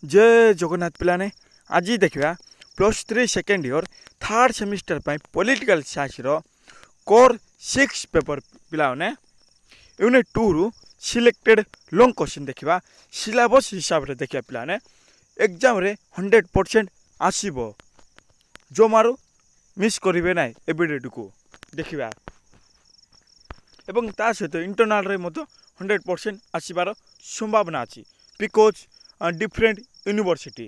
जय जगन्नाथ पिलाने आज देखा +3 second year third semester political science core 6 paper पिलाने यूनिट 2 रु सिलेक्टेड लॉन्ग क्वेश्चन देखा सिलेबस हिसाब से देखा पिलाने एग्जाम रे 100% आसीबो जो मारू मिस करिवे ना ए वीडियो को देखा एवं ता सहित इंटरनल रे मतो 100% आसीबार संभावना अछि बिकॉज डिफरेंट यूनिवर्सिटी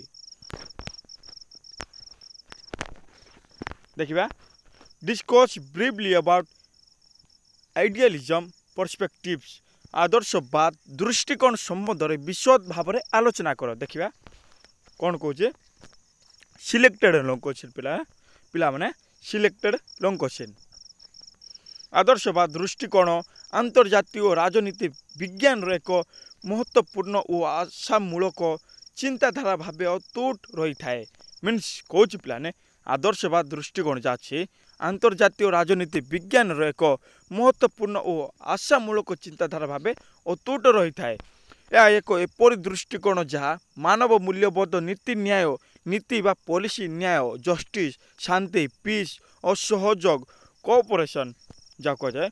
देखिबा discuss briefly about idealism perspectives आदर्शवाद दृष्टिकोण संबंध में विशद भाव में आलोचना कर देखिबा कौन कहे सिलेक्टेड लॉन्ग क्वेश्चन पिला माने सिलेक्टेड लॉन्ग क्वेश्चन आदर्शवाद दृष्टिकोण अंतर्जातीय राजनीति विज्ञान एक महत्वपूर्ण और आशामूलक चिंताधारा भाव अतुट रही थाए मीन्स कौच पिलाने आदर्शवाद दृष्टिकोण जाछि अंतर्जातीय राजनीति विज्ञान एक महत्वपूर्ण और आशामूलक चिंताधारा भाव अतुट रही थाए यह एक एपरी दृष्टिकोण जहाँ मानव मूल्यबोध नीति न्याय नीति बा पॉलिसी न्याय जस्टिस शांति पीस और सहयोग कोऑपरेशन जा कहुए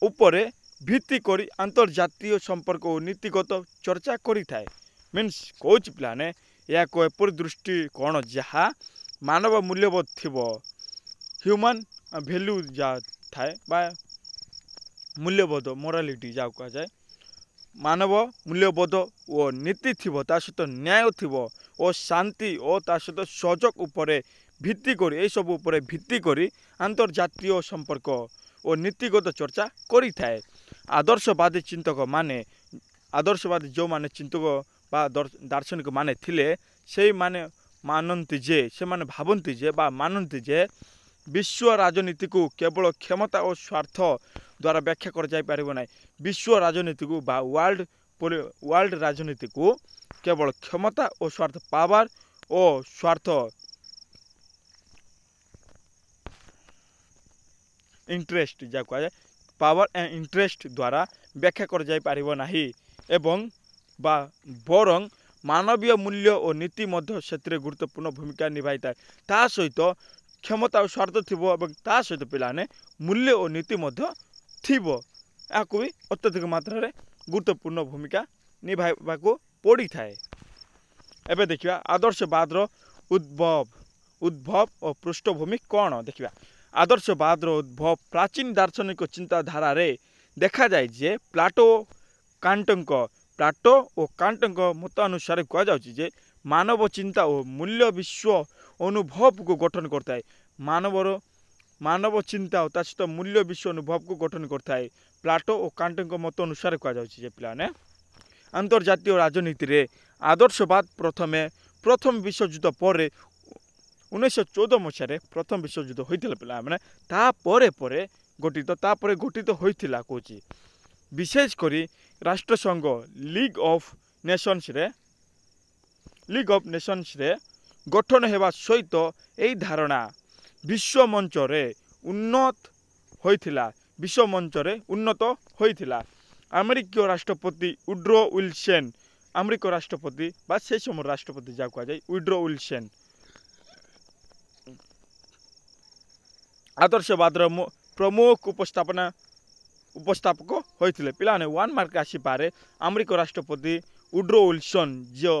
उपरे भित्ति करी अंतर्जातीय संपर्क और नीतिगत चर्चा करी थाए मीन्स कोच पिलाने या को एपरी दृष्टिकोण जहाँ मानव मूल्यबोध थिबो ह्यूमन वैल्यू जा थाए बा मूल्यबोध मोरालिटी जा कह जाए मानव मूल्यबोध और नीति थिबो ता सहित न्याय थिबो और शांति और ता सहित सहयोग उपरे भित्ति करी ए सब उपरे भित्ति करी अंतर्जातीय संपर्क और नीतिगत चर्चा करी थाए आदर्शवादी चिंतक माने आदर्शवादी जो माने चिंतक बा दार्शनिक माने थिले से माने मानती जे से माने भावंती जे बा मानती जे विश्व राजनीति को केवल क्षमता और स्वार्थ द्वारा व्याख्या कर जाई परिबो नै विश्व राजनीति को बा वर्ल्ड राजनीति को केवल क्षमता और स्वार्थ पावर और स्वार्थ इंटरेस्ट जा कह पावर एंड इंटरेस्ट द्वारा व्याख्या कर जाई परिबो नाही एवं बा बरंग मानवीय मूल्य और नीति मध्य क्षेत्र गुरुत्वपूर्ण भूमिका निभाई था ता सहित क्षमता और स्वार्थ थिबो एवं ता सहित पिलाने मूल्य और नीति मध्य थिबो याकु भी अत्यधिक मात्रा रे गुरुत्वपूर्ण भूमिका निभाइबाको पड़ी थाए एबे देखिबा आदर्शवाद रो उद्भव और पृष्ठभूमि कौन देखिबा आदर्शवाद रो उद्भव प्राचीन दार्शनिक चिंताधारा रे देखा जाए जे प्लाटो और कांटक मत अनुसार कहुचे मानव चिंता और मूल्य विश्व अनुभव को गठन करता है मानव चिंता और सहित मूल्य विश्व अनुभव को गठन करता है प्लाटो और कांटक मत अनुसार कहुचे पिलाने अंतर्जातीय राजनीति रे आदर्शवाद प्रथम विश्वयुद्ध पर 1914 मसीह प्रथम विश्वयुद्ध होता पिला मैंने गठित होता कौची विशेषकर राष्ट्रसंघ लीग ऑफ नेशंस रे गठन होगा सहित यही धारणा विश्व मंच रे उन्नत होइथिला अमेरिकीय राष्ट्रपति वुड्रो विल्सन अमेरिका राष्ट्रपति बा से समय राष्ट्रपति जा कह जाए वुड्रो विल्सन आदर्शवाद प्रमुख उपस्थापक होते पिलाने 1 मार्क आसी पारे अमेरिका राष्ट्रपति वुड्रो विल्सन जो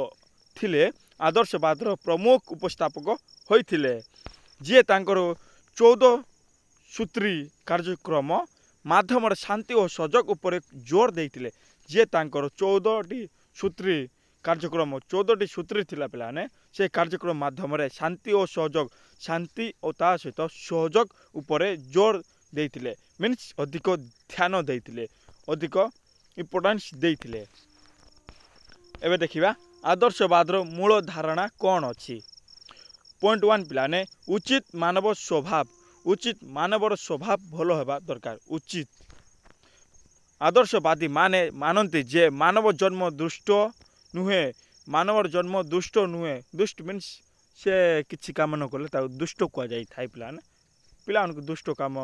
थिले आदर्शवाद प्रमुख उपस्थापक होते जी तांकर 14 सूत्री कार्यक्रम माध्यम शांति और सहयोग उपर जोर देते जी तांकर 14टी सूत्री कार्यक्रम 14टी सूत्री थिला पिलाने से कार्यक्रम माध्यम शांति और सहयोग शांति और ता सहित सहयोग उपर जोर देते मीन्स अधिक ध्यान देते अधिक इम्पोर्टेंस देते एवं देखिबा आदर्शवाद मूल धारणा कौन अच्छी पॉइंट 1 पिलाने उचित मानव स्वभाव भल होगा दरकार उचित आदर्शवादी मानती जे मानव जन्म दुष्ट नुहे दुष्ट मीन्स से किसी काम न कले दुष्ट कह जाए पिला दुष्ट काम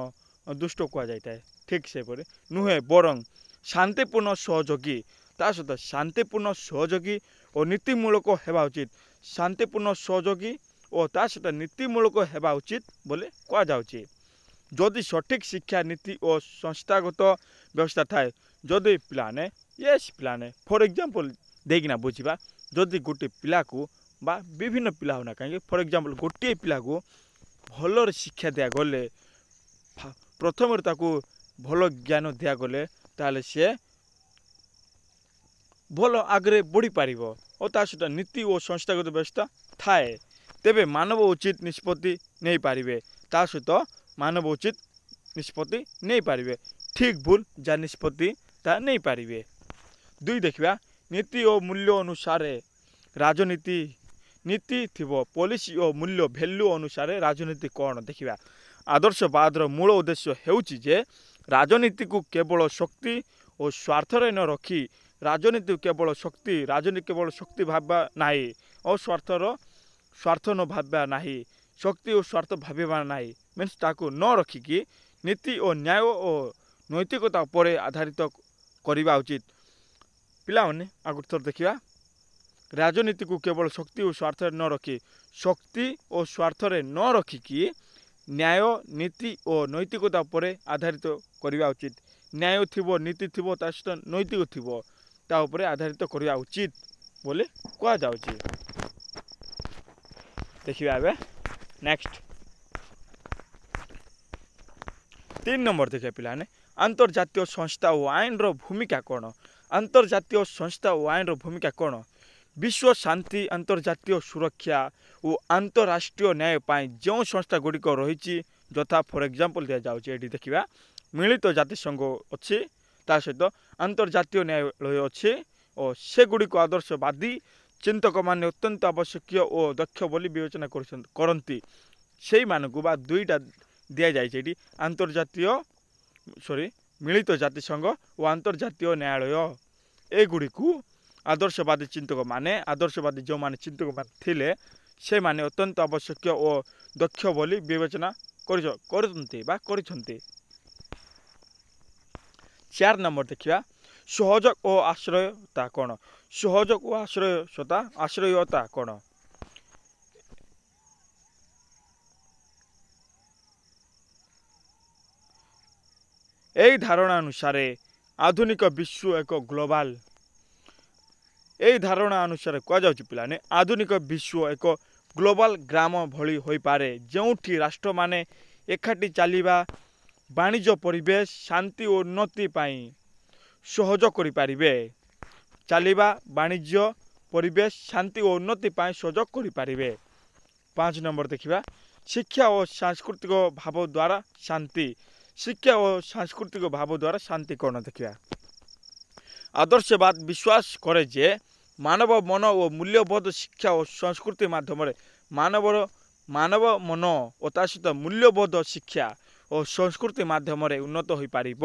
दुष्ट कह जाए ठीक से नुहे बरंग शांतिपूर्ण सहयोगी ता सहित शांतिपूर्ण सहयोगी ଓ ନୀତିମୂଳକ ହେବା ଉଚିତ। ଶାନ୍ତିପୂର୍ଣ୍ଣ ସହଯୋଗୀ ଓ ତା ସହିତ ନୀତିମୂଳକ ହେବା ଉଚିତ ବୋଲି କୁହାଯାଉଛି। ଯଦି ସଠିକ୍ ଶିକ୍ଷା ନୀତି ଓ ସଂସ୍ଥାଗତ ବ୍ୟବସ୍ଥା ଥାଏ, ଯଦି ପିଲାମାନେ ପିଲାମାନେ ଫର୍ ଏକ୍ଜାମ୍ପଲ୍ ଦେଇକିନା ବୁଝିବା, ଯଦି ଗୋଟିଏ ପିଲାକୁ ବା ବିଭିନ୍ନ ପିଲା ହେଉନା କାହିଁକି, ଫର୍ ଏକ୍ଜାମ୍ପଲ୍ ଗୋଟିଏ ପିଲାକୁ ଭଲରେ ଶିକ୍ଷା ଦିଆଗଲେ, ପ୍ରଥମରୁ ତାକୁ ଭଲ ଜ୍ଞାନ ଦିଆଗଲେ, ତାହେଲେ ସେ ଭଲ ଆଗରେ ବଢ଼ିପାରିବ ଓ ତା ସହିତ ନୀତି ଓ ସଂସ୍ଥାଗତ ବ୍ୟବସ୍ଥା ଥାଏ, ତେବେ ମାନବ ଉଚିତ ନିଷ୍ପତ୍ତି ନେଇପାରିବେ। ତା ସହିତ ମାନବ ଉଚିତ ନିଷ୍ପତ୍ତି ନେଇପାରିବେ, ଠିକ୍ ଭୁଲ ଯାହା ନିଷ୍ପତ୍ତି ତାହା ନେଇପାରିବେ। 2 ଦେଖିବା, ନୀତି ଓ ମୂଲ୍ୟ ଅନୁସାରେ ରାଜନୀତି। ନୀତି ଥିବ, ପଲିସି ଓ ମୂଲ୍ୟ ଭ୍ୟାଲ୍ୟୁ ଅନୁସାରେ ରାଜନୀତି କ'ଣ ଦେଖିବା। ଆଦର୍ଶବାଦର ମୂଳ ଉଦ୍ଦେଶ୍ୟ ହେଉଛି ଯେ ରାଜନୀତିକୁ କେବଳ ଶକ୍ତି ଓ ସ୍ୱାର୍ଥରେ ନ ରଖି ରାଜନୀତି କେବଳ ଶକ୍ତି ଭାବିବା ନାହିଁ ଓ ସ୍ୱାର୍ଥ ନ ଭାବିବା ନାହିଁ, ଶକ୍ତି ଓ ସ୍ୱାର୍ଥ ଭାବିବା ନାହିଁ, ମିନ୍ସ ତାକୁ ନ ରଖିକି ନୀତି ଓ ନ୍ୟାୟ ଓ ନୈତିକତା ଉପରେ ଆଧାରିତ କରିବା ଉଚିତ। ପିଲାମାନେ ଆଗରୁ ଥର ଦେଖିବା, ରାଜନୀତିକୁ କେବଳ ଶକ୍ତି ଓ ସ୍ୱାର୍ଥରେ ନ ରଖି, ଶକ୍ତି ଓ ସ୍ୱାର୍ଥରେ ନ ରଖିକି ନ୍ୟାୟ, ନୀତି ଓ ନୈତିକତା ଉପରେ ଆଧାରିତ କରିବା ଉଚିତ। ନ୍ୟାୟ ଥିବ, ନୀତି ଥିବ, ତା ସହିତ ନୈତିକ ଥିବ, ତା ଉପରେ ଆଧାରିତ କରିବା ଉଚିତ ବୋଲି କୁହାଯାଉଛି। ଦେଖିବା ଏବେ ନେକ୍ସଟ 3 ନମ୍ବର ଦେଖିବା ପିଲାମାନେ, ଆନ୍ତର୍ଜାତୀୟ ସଂସ୍ଥା ଓ ଆଇନର ଭୂମିକା କ'ଣ। ଆନ୍ତର୍ଜାତୀୟ ସଂସ୍ଥା ଓ ଆଇନର ଭୂମିକା କ'ଣ? ବିଶ୍ୱ ଶାନ୍ତି, ଆନ୍ତର୍ଜାତୀୟ ସୁରକ୍ଷା ଓ ଆନ୍ତଃରାଷ୍ଟ୍ରୀୟ ନ୍ୟାୟ ପାଇଁ ଯେଉଁ ସଂସ୍ଥା ଗୁଡ଼ିକ ରହିଛି, ଯଥା ଫର୍ ଏକ୍ଜାମ୍ପଲ୍ ଦିଆଯାଉଛି, ଏଠି ଦେଖିବା ମିଳିତ ଜାତିସଂଘ ଅଛି, ତା ସହିତ ଆନ୍ତର୍ଜାତୀୟ ନ୍ୟାୟାଳୟ ଅଛି ଓ ସେଗୁଡ଼ିକୁ ଆଦର୍ଶବାଦୀ ଚିନ୍ତକମାନେ ଅତ୍ୟନ୍ତ ଆବଶ୍ୟକୀୟ ଓ ଦକ୍ଷ ବୋଲି ବିବେଚନା କରନ୍ତି। ସେଇମାନଙ୍କୁ ବା 2ଟା ଦିଆଯାଇଛି ଏଠି, ମିଳିତ ଜାତିସଂଘ ଓ ଆନ୍ତର୍ଜାତୀୟ ନ୍ୟାୟାଳୟ। ଏଗୁଡ଼ିକୁ ଆଦର୍ଶବାଦୀ ଯେଉଁମାନେ ଚିନ୍ତକମାନେ ଥିଲେ, ସେମାନେ ଅତ୍ୟନ୍ତ ଆବଶ୍ୟକୀୟ ଓ ଦକ୍ଷ ବୋଲି ବିବେଚନା କରିଛନ୍ତି। 4 ନମ୍ବର ଦେଖିବା, ସହଯୋଗ ଓ ଆଶ୍ରୟତା କ'ଣ। ସହଯୋଗ ଓ ଆଶ୍ରୟତା କ'ଣ? ଏହି ଧାରଣା ଅନୁସାରେ ଆଧୁନିକ ବିଶ୍ୱ ଏକ ଗ୍ଲୋବାଲ। ଏହି ଧାରଣା ଅନୁସାରେ କୁହାଯାଉଛି ପିଲାମାନେ, ଆଧୁନିକ ବିଶ୍ୱ ଏକ ଗ୍ଲୋବାଲ ଗ୍ରାମ ଭଳି ହୋଇପାରେ, ଯେଉଁଠି ରାଷ୍ଟ୍ରମାନେ ଏକାଠି ଚାଲିବା, ବାଣିଜ୍ୟ, ପରିବେଶ, ଶାନ୍ତି ଓ ଉନ୍ନତି ପାଇଁ ସହଯୋଗ କରିପାରିବେ। ଚାଲିବା, ବାଣିଜ୍ୟ, ପରିବେଶ, ଶାନ୍ତି ଓ ଉନ୍ନତି ପାଇଁ ସହଯୋଗ କରିପାରିବେ। 5 ନମ୍ବର ଦେଖିବା, ଶିକ୍ଷା ଓ ସାଂସ୍କୃତିକ ଭାବ ଦ୍ୱାରା ଶାନ୍ତି। ଶିକ୍ଷା ଓ ସାଂସ୍କୃତିକ ଭାବ ଦ୍ୱାରା ଶାନ୍ତି କ'ଣ ଦେଖିବା। ଆଦର୍ଶବାଦ ବିଶ୍ୱାସ କରେ ଯେ ମାନବ ମନ ଓ ମୂଲ୍ୟବୋଧ ଶିକ୍ଷା ଓ ସଂସ୍କୃତି ମାଧ୍ୟମରେ ମାନବ ମନ ଓ ତା ସହିତ ମୂଲ୍ୟବୋଧ ଶିକ୍ଷା ଓ ସଂସ୍କୃତି ମାଧ୍ୟମରେ ଉନ୍ନତ ହୋଇପାରିବ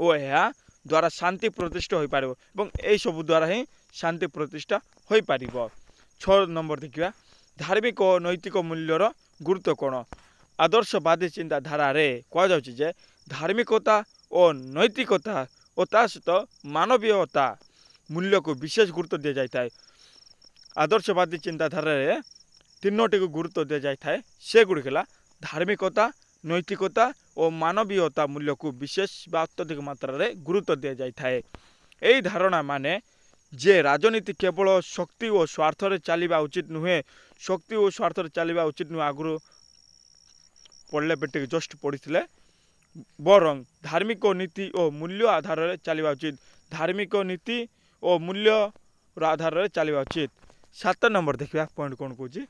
ଓ ଏହା ଦ୍ୱାରା ଶାନ୍ତି ପ୍ରତିଷ୍ଠା ହୋଇପାରିବ ଏବଂ ଏହିସବୁ ଦ୍ୱାରା ହିଁ ଶାନ୍ତି ପ୍ରତିଷ୍ଠା ହୋଇପାରିବ। 6 ନମ୍ବର ଦେଖିବା, ଧାର୍ମିକ ଓ ନୈତିକ ମୂଲ୍ୟର ଗୁରୁତ୍ୱ କ'ଣ। ଆଦର୍ଶବାଦୀ ଚିନ୍ତାଧାରାରେ କୁହାଯାଉଛି ଯେ ଧାର୍ମିକତା ଓ ନୈତିକତା ଓ ତା ସହିତ ମାନବୀୟତା ମୂଲ୍ୟକୁ ବିଶେଷ ଗୁରୁତ୍ୱ ଦିଆଯାଇଥାଏ। ଆଦର୍ଶବାଦୀ ଚିନ୍ତାଧାରାରେ 3ଟିକୁ ଗୁରୁତ୍ୱ ଦିଆଯାଇଥାଏ, ସେଗୁଡ଼ିକ ହେଲା ଧାର୍ମିକତା, ନୈତିକତା ଓ ମାନବୀୟତା ମୂଲ୍ୟକୁ ବିଶେଷ ବା ଅତ୍ୟଧିକ ମାତ୍ରାରେ ଗୁରୁତ୍ୱ ଦିଆଯାଇଥାଏ। ଏହି ଧାରଣା ମାନେ ଯେ ରାଜନୀତି କେବଳ ଶକ୍ତି ଓ ସ୍ୱାର୍ଥରେ ଚାଲିବା ଉଚିତ ନୁହେଁ, ଆଗରୁ ପଢ଼ିଲେ ଟିକେ ଜଷ୍ଟ ପଢ଼ିଥିଲେ, ବରଂ ଧାର୍ମିକ ନୀତି ଓ ମୂଲ୍ୟ ଆଧାରରେ ଚାଲିବା ଉଚିତ। ଧାର୍ମିକ ନୀତି ଓ ମୂଲ୍ୟର ଆଧାରରେ ଚାଲିବା ଉଚିତ। 7 ନମ୍ବର ଦେଖିବା ପଏଣ୍ଟ କ'ଣ କହୁଛି,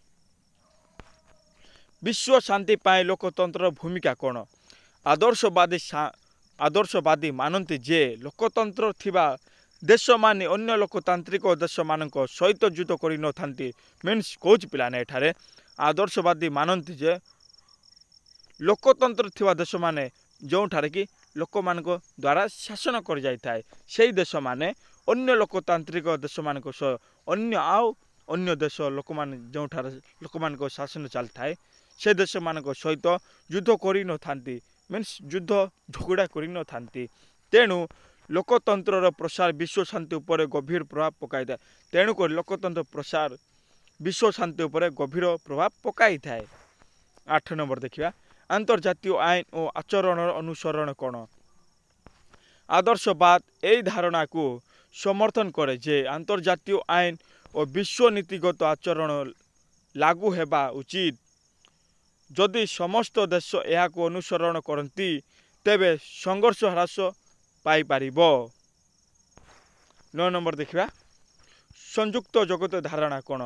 ବିଶ୍ୱ ଶାନ୍ତି ପାଇଁ ଲୋକତନ୍ତ୍ରର ଭୂମିକା କ'ଣ। ଆଦର୍ଶବାଦୀ ମାନନ୍ତି ଯେ ଲୋକତନ୍ତ୍ର ଥିବା ଦେଶମାନେ ଅନ୍ୟ ଲୋକତାନ୍ତ୍ରିକ ଦେଶମାନଙ୍କ ସହିତ ଯୁଦ୍ଧ କରିନଥାନ୍ତି। ମିନ୍ସ କହୁଛି ପିଲାମାନେ, ଏଠାରେ ଆଦର୍ଶବାଦୀ ମାନନ୍ତି ଯେ ଲୋକତନ୍ତ୍ର ଥିବା ଦେଶମାନେ ଯେଉଁଠାରେ କି ଲୋକମାନଙ୍କ ଦ୍ୱାରା ଶାସନ କରିଯାଇଥାଏ, ସେହି ଦେଶମାନେ ଅନ୍ୟ ଲୋକତାନ୍ତ୍ରିକ ଦେଶମାନଙ୍କ ସହ ଅନ୍ୟ ଦେଶ ଲୋକମାନେ ଯେଉଁଠାରେ ଲୋକମାନଙ୍କ ଶାସନ ଚାଲିଥାଏ, ସେ ଦେଶମାନଙ୍କ ସହିତ ଯୁଦ୍ଧ କରିନଥାନ୍ତି, ମିନ୍ସ ଯୁଦ୍ଧ ଝଗଡ଼ା କରିନଥାନ୍ତି। ତେଣୁ ଲୋକତନ୍ତ୍ରର ପ୍ରସାର ବିଶ୍ୱ ଶାନ୍ତି ଉପରେ ଗଭୀର ପ୍ରଭାବ ପକାଇଥାଏ। ତେଣୁକରି ଲୋକତନ୍ତ୍ର ପ୍ରସାର ବିଶ୍ୱ ଶାନ୍ତି ଉପରେ ଗଭୀର ପ୍ରଭାବ ପକାଇଥାଏ। 8 ନମ୍ବର ଦେଖିବା ଆନ୍ତର୍ଜାତୀୟ ଆଇନ ଓ ଆଚରଣର ଅନୁସରଣ କ'ଣ? ଆଦର୍ଶବାଦ ଏହି ଧାରଣାକୁ ସମର୍ଥନ କରେ ଯେ ଆନ୍ତର୍ଜାତୀୟ ଆଇନ ଓ ବିଶ୍ୱ ନୀତିଗତ ଆଚରଣ ଲାଗୁ ହେବା ଉଚିତ। ଯଦି ସମସ୍ତ ଦେଶ ଏହାକୁ ଅନୁସରଣ କରନ୍ତି ତେବେ ସଂଘର୍ଷ ହ୍ରାସ ପାଇପାରିବ। 9 ନମ୍ବର ଦେଖିବା ସଂଯୁକ୍ତ ଜଗତ ଧାରଣା କ'ଣ?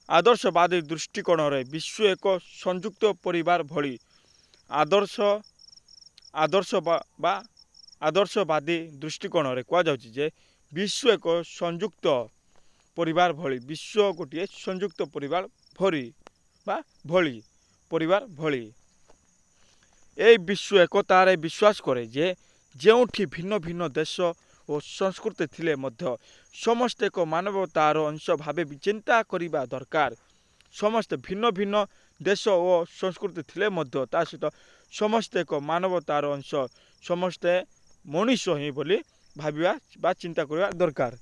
ଆଦର୍ଶବାଦୀ ଦୃଷ୍ଟିକୋଣରେ ବିଶ୍ୱ ଏକ ସଂଯୁକ୍ତ ପରିବାର ଭଳି। ଆଦର୍ଶବାଦୀ ଦୃଷ୍ଟିକୋଣରେ କୁହାଯାଉଛି ଯେ ବିଶ୍ୱ ଏକ ସଂଯୁକ୍ତ ପରିବାର ଭଳି। ବିଶ୍ୱ ଗୋଟିଏ ସଂଯୁକ୍ତ ପରିବାର ଭଳି। ଏହି ବିଶ୍ୱ ଏକତାରେ ବିଶ୍ୱାସ କରେ ଯେ ଯେଉଁଠି ଭିନ୍ନ ଭିନ୍ନ ଦେଶ ଓ ସଂସ୍କୃତି ଥିଲେ ମଧ୍ୟ ସମସ୍ତେ ଏକ ମାନବତାର ଅଂଶ ଭାବେ ଚିନ୍ତା କରିବା ଦରକାର। ସମସ୍ତେ ଭିନ୍ନ ଭିନ୍ନ ଦେଶ ଓ ସଂସ୍କୃତି ଥିଲେ ମଧ୍ୟ ତା ସହିତ ସମସ୍ତେ ଏକ ମାନବତାର ଅଂଶ, ସମସ୍ତେ ମଣିଷ ହିଁ ବୋଲି ଭାବିବା ବା ଚିନ୍ତା କରିବା ଦରକାର।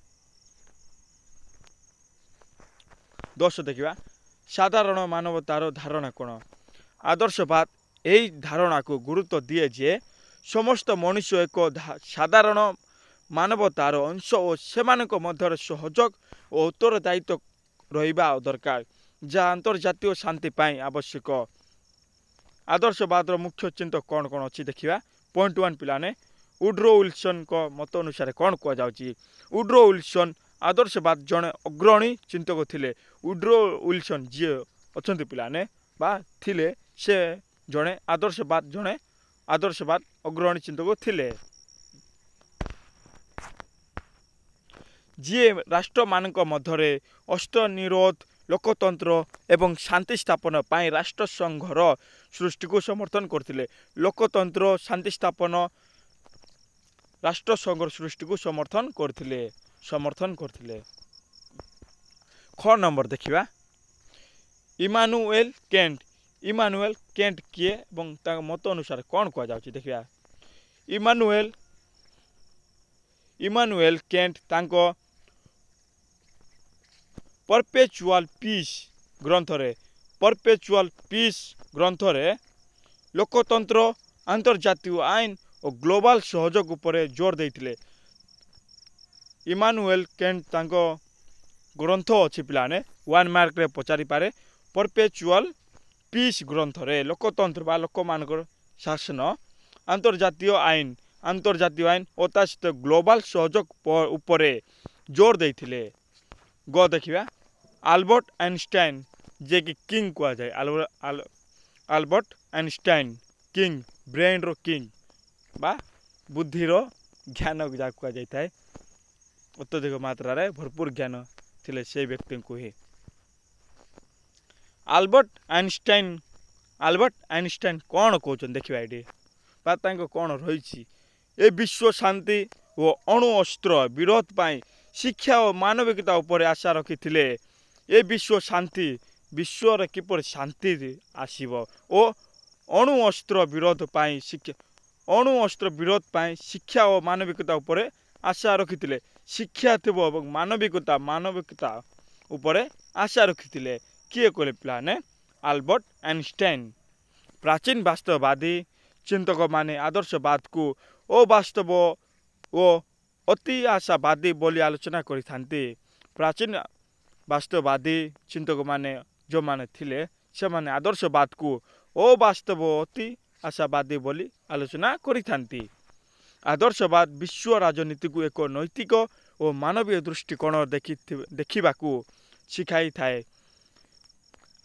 10 ଦେଖିବା ସାଧାରଣ ମାନବତାର ଧାରଣା କ'ଣ? ଆଦର୍ଶବାଦ ଏହି ଧାରଣାକୁ ଗୁରୁତ୍ୱ ଦିଏ ଯେ ସମସ୍ତ ମଣିଷ ଏକ ସାଧାରଣ ମାନବତାର ଅଂଶ ଓ ସେମାନଙ୍କ ମଧ୍ୟରେ ସହଯୋଗ ଓ ଉତ୍ତରଦାୟିତ୍ୱ ରହିବା ଦରକାର, ଯାହା ଆନ୍ତର୍ଜାତୀୟ ଶାନ୍ତି ପାଇଁ ଆବଶ୍ୟକ। ଆଦର୍ଶବାଦର ମୁଖ୍ୟ ଚିନ୍ତା କ'ଣ କ'ଣ ଅଛି ଦେଖିବା। ପଏଣ୍ଟ 1 ପିଲାମାନେ ଉଡ୍ରୋ ୱିଲସନଙ୍କ ମତ ଅନୁସାରେ କ'ଣ କୁହାଯାଉଛି? ଉଡ୍ରୋ ୱିଲସନ ଆଦର୍ଶବାଦ ଜଣେ ଅଗ୍ରଣୀ ଚିନ୍ତକ ଥିଲେ। ଉଡ୍ରୋ ୱିଲସନ ଯିଏ ଅଛନ୍ତି ପିଲାମାନେ ବା ଥିଲେ ସେ ଜଣେ ଆଦର୍ଶବାଦ ଅଗ୍ରଣୀ ଚିନ୍ତକ ଥିଲେ, ଯିଏ ରାଷ୍ଟ୍ରମାନଙ୍କ ମଧ୍ୟରେ ଅସ୍ତ୍ର ନିରୋଧ, ଲୋକତନ୍ତ୍ର ଏବଂ ଶାନ୍ତି ସ୍ଥାପନ ପାଇଁ ରାଷ୍ଟ୍ରସଂଘର ସୃଷ୍ଟିକୁ ସମର୍ଥନ କରିଥିଲେ। ଲୋକତନ୍ତ୍ର, ଶାନ୍ତି ସ୍ଥାପନ, ରାଷ୍ଟ୍ରସଂଘର ସୃଷ୍ଟିକୁ ସମର୍ଥନ କରିଥିଲେ। ଖ ନମ୍ବର ଦେଖିବା ଇମାନୁଏଲ କେଣ୍ଟ କିଏ ଏବଂ ତାଙ୍କ ମତ ଅନୁସାରେ କ'ଣ କୁହାଯାଉଛି ଦେଖିବା। ଇମାନୁଏଲ କେଣ୍ଟ ତାଙ୍କ ପରପେଚୁଆଲ ପିସ୍ ଗ୍ରନ୍ଥରେ ଲୋକତନ୍ତ୍ର, ଆନ୍ତର୍ଜାତୀୟ ଆଇନ ଓ ଗ୍ଲୋବାଲ ସହଯୋଗ ଉପରେ ଜୋର ଦେଇଥିଲେ। ଇମାନୁଏଲ କେଣ୍ଟ ତାଙ୍କ ଗ୍ରନ୍ଥ ଅଛି ପିଲାମାନେ 1 ମାର୍କରେ ପଚାରିପାରେ। ପରପେଚୁଆଲ ପିସ୍ ଗ୍ରନ୍ଥରେ ଲୋକତନ୍ତ୍ର ବା ଲୋକମାନଙ୍କର ଶାସନ, ଆନ୍ତର୍ଜାତୀୟ ଆଇନ ଓ ତା ସହିତ ଗ୍ଲୋବାଲ ସହଯୋଗ ଉପରେ ଜୋର ଦେଇଥିଲେ। ଗ ଦେଖିବା ଆଲବର୍ଟ ଆଇନଷ୍ଟାଇନ ଯିଏକି କିଙ୍ଗ କୁହାଯାଏ। ଆଲବର୍ଟ ଆଇନଷ୍ଟାଇନ କିଙ୍ଗ, ବ୍ରେନର କିଙ୍ଗ ବା ବୁଦ୍ଧିର ଜ୍ଞାନ ଯାହା କୁହାଯାଇଥାଏ, ଅତ୍ୟଧିକ ମାତ୍ରାରେ ଭରପୁର ଜ୍ଞାନ ଥିଲେ ସେହି ବ୍ୟକ୍ତିଙ୍କୁ ହିଁ। ଆଲବର୍ଟ ଆଇନଷ୍ଟାଇନ କ'ଣ କହୁଛନ୍ତି ଦେଖିବା ଏଠି ବା ତାଙ୍କ କ'ଣ ରହିଛି। ଏ ବିଶ୍ୱ ଶାନ୍ତି ଓ ଅଣୁ ଅସ୍ତ୍ର ବିରୋଧ ପାଇଁ ଶିକ୍ଷା ଓ ମାନବିକତା ଉପରେ ଆଶା ରଖିଥିଲେ। ଏ ବିଶ୍ୱରେ କିପରି ଶାନ୍ତି ଆସିବ ଓ ଅଣୁ ଅସ୍ତ୍ର ବିରୋଧ ପାଇଁ ଶିକ୍ଷା ଓ ମାନବିକତା ଉପରେ ଆଶା ରଖିଥିଲେ। ଶିକ୍ଷା ଥିବ ଏବଂ ମାନବିକତା ଉପରେ ଆଶା ରଖିଥିଲେ। କିଏ କହିଲେ ପିଲାମାନେ? Albert Einstein. ପ୍ରାଚୀନ ବାସ୍ତବବାଦୀ ଚିନ୍ତକମାନେ ଆଦର୍ଶବାଦକୁ ଅବାସ୍ତବ ଓ ଅତି ଆଶାବାଦୀ ବୋଲି ଆଲୋଚନା କରିଥାନ୍ତି। ପ୍ରାଚୀନ ବାସ୍ତବବାଦୀ ଚିନ୍ତକମାନେ ଯେଉଁମାନେ ଥିଲେ ସେମାନେ ଆଦର୍ଶବାଦକୁ ଅବାସ୍ତବ ଓ ଅତି ଆଶାବାଦୀ ବୋଲି ଆଲୋଚନା କରିଥାନ୍ତି। ଆଦର୍ଶବାଦ ବିଶ୍ୱ ରାଜନୀତିକୁ ଏକ ନୈତିକ ଓ ମାନବୀୟ ଦୃଷ୍ଟିକୋଣ ଦେଖିବାକୁ ଶିଖାଇଥାଏ।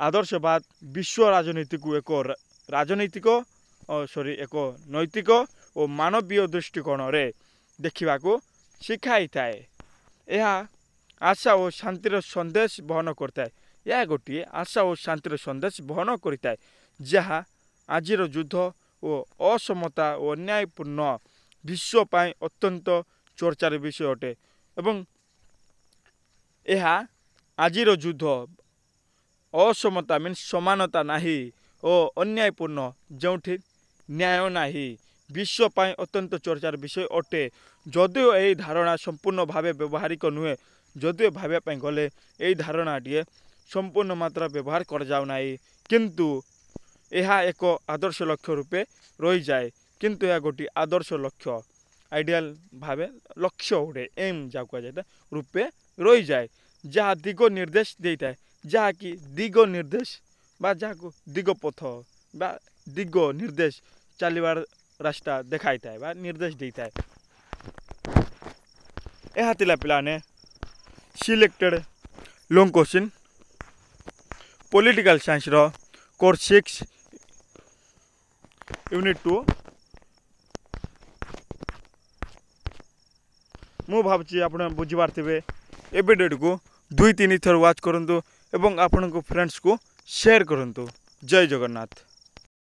ଆଦର୍ଶବାଦ ବିଶ୍ୱ ରାଜନୀତିକୁ ଏକ ନୈତିକ ଓ ମାନବୀୟ ଦୃଷ୍ଟିକୋଣରେ ଦେଖିବାକୁ ଶିଖାଇଥାଏ। ଏହା ଆଶା ଓ ଶାନ୍ତିର ସନ୍ଦେଶ ବହନ କରିଥାଏ। ଏହା ଗୋଟିଏ ଆଶା ଓ ଶାନ୍ତିର ସନ୍ଦେଶ ବହନ କରିଥାଏ, ଯାହା ଆଜିର ଯୁଦ୍ଧ ଓ ଅସମତା ଓ ଅନ୍ୟାୟପୂର୍ଣ୍ଣ ବିଶ୍ୱ ପାଇଁ ଅତ୍ୟନ୍ତ ଚର୍ଚ୍ଚାର ବିଷୟ ଅଟେ। ଏବଂ ଏହା ଆଜିର ଯୁଦ୍ଧ, ଅସମତା ସମାନତା ନାହିଁ ଓ ଅନ୍ୟାୟପୂର୍ଣ୍ଣ ଯେଉଁଠି ନ୍ୟାୟ ନାହିଁ, ବିଶ୍ୱ ପାଇଁ ଅତ୍ୟନ୍ତ ଚର୍ଚ୍ଚାର ବିଷୟ ଅଟେ। जदिओ यही धारणा संपूर्ण भाव व्यवहारिक नुहे जदिओ भावाई गले यही धारणाटीए संपूर्ण मात्रा व्यवहार कर जाऊना किंतु यह एक आदर्श लक्ष्य रूपे रही जाए किंतु यह गोटे आदर्श लक्ष्य आइडियल भाव लक्ष्य गोटे एम जहाँ कहुए रूपे रही जाए जहाँ दिग निर्देश देता है जहाँकि दिग निर्देश बा जहाँ दिग पथ बा दिग निर्देश चलवार रास्ता देखाई था बा निर्देश देता है। यह तिला पिलाने selected long question political science रो कोर्स 6 यूनिट 2 मु भावची आपण बुझीबार थिबे ए वीडियो को 2-3 थर वाच करंतु एवं आपण को फ्रेंड्स को शेयर करंतु। जय जगन्नाथ।